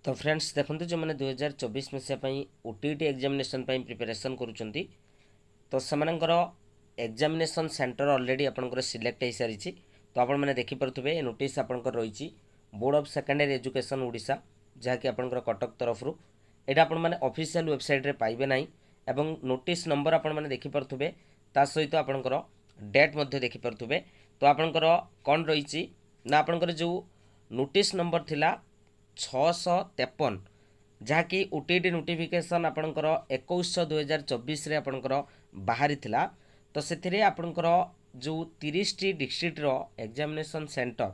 तो फ्रेंड्स देखो जो मैंने 2024 मसीहा ओटीटी एग्जामिनेशन प्रिपरेशन करुँच तो सेमानकर एग्जामिनेशन सेंटर ऑलरेडी आपंकर सिलेक्ट हो सारी तो आप देखिपे नोटिस आपंकर रही board of secondary education Odisha जहाँकि आपंकर कटक तरफ यहाँ आपने ऑफिशियल वेबसाइट रे पाइबे ना एवं नोटिस नंबर आपने देखिपे ता सहित आपंकर डेट देखिपे तो आपंकर कौन रही ना आपंकर जो नोटिस नंबर थिला 653 जहाँकि ओटीटी नोटिफिकेशन आपणकर 21/6/2024 रे आपणकर बाहरी थिला तो से आपणकर जो 30 टी डिस्ट्रिक्ट रो एग्जामिनेशन सेंटर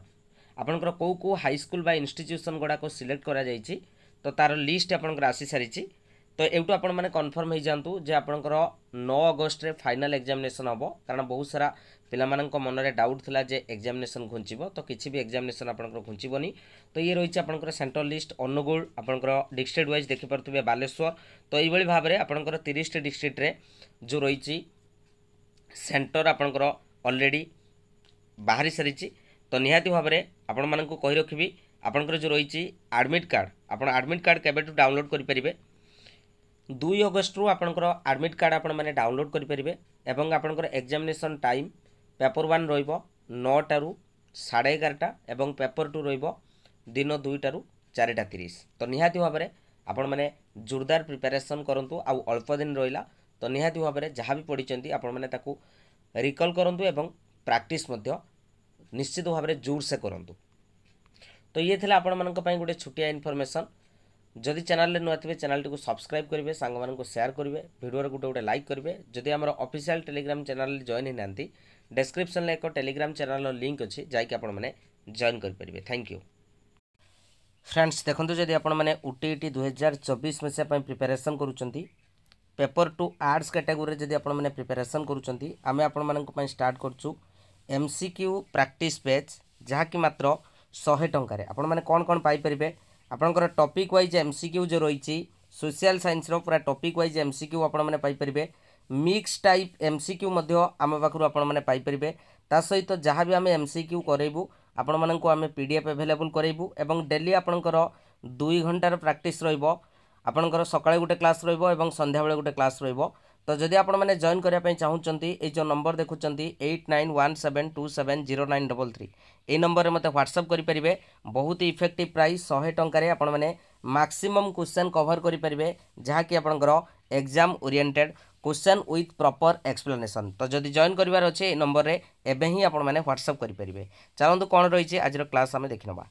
आपणकर कौ कौ हाई स्कूल बा इंस्टीट्यूशन गुड़ा को सिलेक्ट करा जायछि तो तार लिस्ट आपणकर आसी सारी तो एवटू आपण मैंने कन्फर्म हो जातु जे आपणकर 9 अगस्ट रे फाइनल एग्जामिनेशन हम कारण बहुत सारा पिला मनरे डाउट थिला जे एग्जामिनेशन घुंचब तो किसी भी एग्जामिनेशन आपंकर घुंचबनी तो ये रही आपंकर सेंट्रल लिस्ट अनुगुल आपंकर डिस्ट्रिक्ट वाइज देखिपे बालेश्वर तो ये भाव में आपंकर 30 टी डिस्ट्रिक्ट रे जो रही सेंटर आपंकर ऑलरेडी बाहरी सारी तो निहाती भाव में आपण मानक कही रखी आपंकर जो रही एडमिट कार्ड आपन एडमिट कार्ड केबेठू डाउनलोड करेंगे 2 अगस्ट रु आपंकर एडमिट कार्ड आपण मैंने डाउनलोड करेंगे एवं आपंकर एग्जामिनेशन टाइम पेपर 1 रहिबो 9टा रु 11:30 एवं पेपर 2 रहिबो दिन 2टा रु 4:30 तो निहाती भाव में आपण मैंने जोरदार प्रिपरेशन करंतु आ अल्प दिन रहिला तो निहाती भाव में जहाँ भी पढ़ी आपण मैंने ताकू रिकॉल करंतु एवं प्रैक्टिस मध्य निश्चित भाव में जोर से करंतु तो ये थिला आपण मानक पई गोटे छुटिया इनफॉरमेशन जदि चैनल रे नुआ थे चैनल टी को सब्सक्राइब करेंगे सांग मानक शेयर करेंगे वीडियो गोटे गोटे लाइक करेंगे जदि आम ऑफिशियल टेलीग्राम चैनल जॉइन होना डिस्क्रिप्शन में एक टेलीग्राम चैनल लिंक अच्छी जैक आपने जॉइन करेंगे थैंक यू फ्रेंड्स देखो जदि आपने ओटीटी 2024 मसीहा प्रिपरेशन करुँच पेपर 2 आर्ट्स कैटेगोरी जदि आपने प्रिपरेशन करुँच आम आपण स्टार्ट करूँ एमसीक्यू प्रैक्टिस पेज जहाँकि मात्र 100 टंकार आपण मैंने कौन कौन पाइपर आपंकर टॉपिक वाइज एमसीक्यू जो रही सोशल साइंस पूरा टॉपिक वाइज एमसीक्यू आपने पाइपर मिक्स टाइप एमसीक्यू आम पाखु आपने पाइपर ता सहित जहाँ भी आम एमसीक्यू करेबू आपण मानक आम पीडीएफ अवेलेबल करेबू एवं डेली आपंकर 2 घंटार प्रैक्टिस रहिबो आपंकर सकाळे गोटे क्लास रहिबो एवं संध्या बेले गोटे क्लास रहिबो तो जदि आपण मैंने जॉइन करने चाहूँगी ये जो नंबर देखुं 8917270933 ये नंबर में मत व्हाट्सअप करेंगे बहुत इफेक्टिव प्राइस 100 टंकार आपण मैंने मैक्सिमम क्वेश्चन कवर करेंगे जहाँकि आपंकर exam oriented question with proper explanation तो जदि जॉइन करार अच्छे नंबर रे एबे ही आपण मैंने व्हाट्सअप करेंगे चलते कौन रही आज क्लास आम देखिनवा